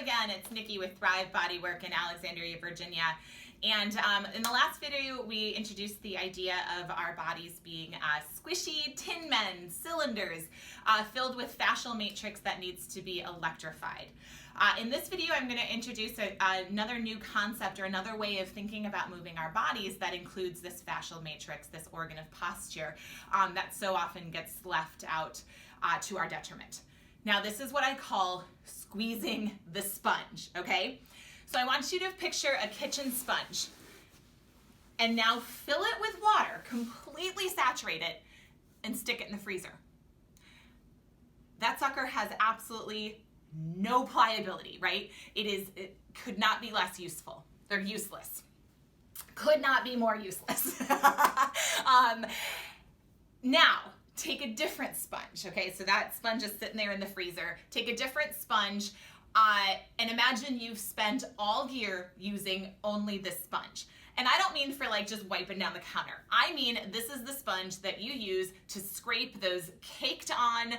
again, it's Nikki with Thrive Bodywork in Alexandria, Virginia. And in the last video, we introduced the idea of our bodies being squishy tin men, cylinders, filled with fascial matrix that needs to be electrified. In this video, I'm going to introduce another new concept or another way of thinking about moving our bodies that includes this fascial matrix, this organ of posture that so often gets left out to our detriment. Now, this is what I call squeezing the sponge, okay? So I want you to picture a kitchen sponge and now fill it with water, completely saturate it, and stick it in the freezer. That sucker has absolutely no pliability, right? It could not be less useful. They're useless. Could not be more useless. Now, take a different sponge, okay? So that sponge is sitting there in the freezer. Take a different sponge and imagine you've spent all year using only this sponge. And I don't mean for like just wiping down the counter. I mean, this is the sponge that you use to scrape those caked on,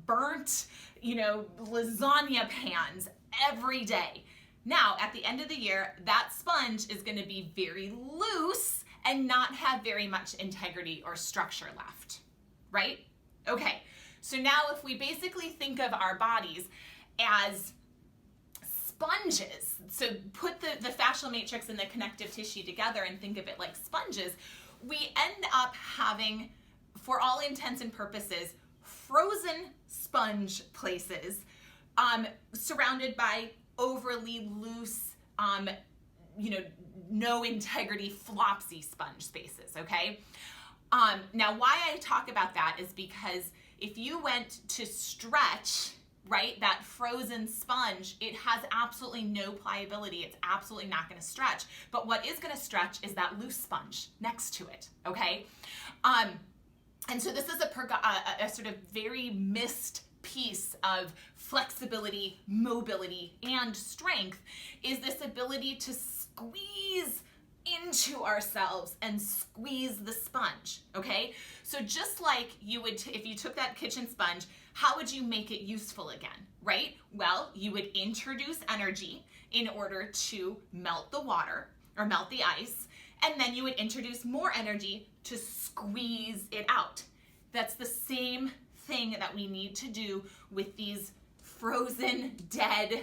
burnt, lasagna pans every day. Now, at the end of the year, that sponge is gonna be very loose and not have very much integrity or structure left, right? Okay, so now if we basically think of our bodies as sponges, so put the fascial matrix and the connective tissue together and think of it like sponges, we end up having, for all intents and purposes, frozen sponge places surrounded by overly loose, no integrity, flopsy sponge spaces, okay? Now, why I talk about that is because if you went to stretch, right, that frozen sponge, it has absolutely no pliability. It's absolutely not going to stretch. But what is going to stretch is that loose sponge next to it, okay? And so this is a sort of very missed piece of flexibility, mobility, and strength, is this ability to squeeze into ourselves and squeeze the sponge, okay? So just like you would, if you took that kitchen sponge, how would you make it useful again, right? Well, you would introduce energy in order to melt the water or melt the ice, and then you would introduce more energy to squeeze it out. That's the same thing that we need to do with these frozen, dead,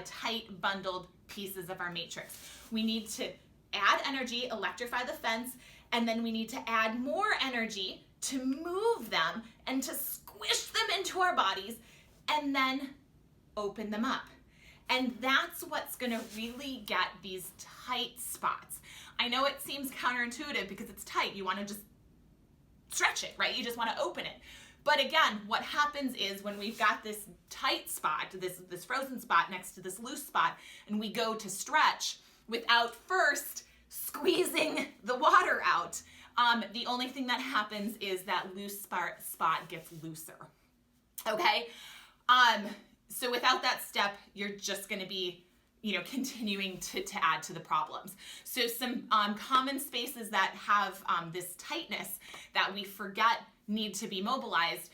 tight bundled pieces of our matrix. We need to add energy, electrify the fence, and then we need to add more energy to move them and to squish them into our bodies and then open them up. And that's what's gonna really get these tight spots. I know it seems counterintuitive because it's tight. You wanna just stretch it, right? You just wanna open it. But again, what happens is when we've got this tight spot, this frozen spot next to this loose spot, and we go to stretch without first squeezing the water out, the only thing that happens is that loose spot gets looser, okay? So without that step, you're just gonna be, continuing to add to the problems. So some common spaces that have this tightness that we forget need to be mobilized,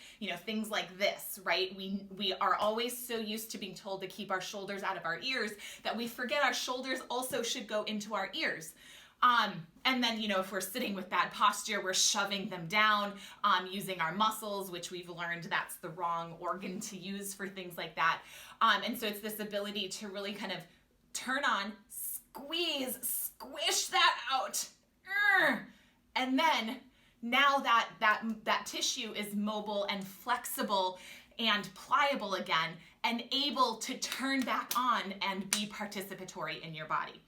things like this, right? We are always so used to being told to keep our shoulders out of our ears that we forget our shoulders also should go into our ears. And then, if we're sitting with bad posture, we're shoving them down, using our muscles, which we've learned that's the wrong organ to use for things like that. And so it's this ability to really kind of turn on, squeeze, squish that out. And then now that tissue is mobile and flexible and pliable again and able to turn back on and be participatory in your body.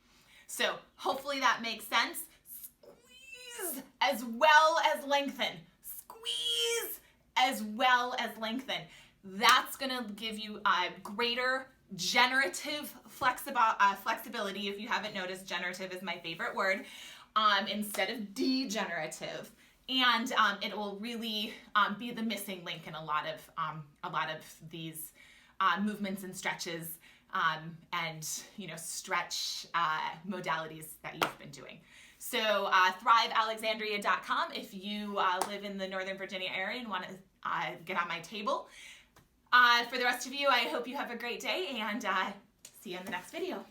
So hopefully that makes sense. Squeeze as well as lengthen. Squeeze as well as lengthen. That's gonna give you a greater generative flexibility. If you haven't noticed, generative is my favorite word, instead of degenerative. And it will really be the missing link in a lot of these movements and stretches and stretch modalities that you've been doing. So thrivealexandria.com if you live in the Northern Virginia area and want to get on my table. For the rest of you, I hope you have a great day, and see you in the next video.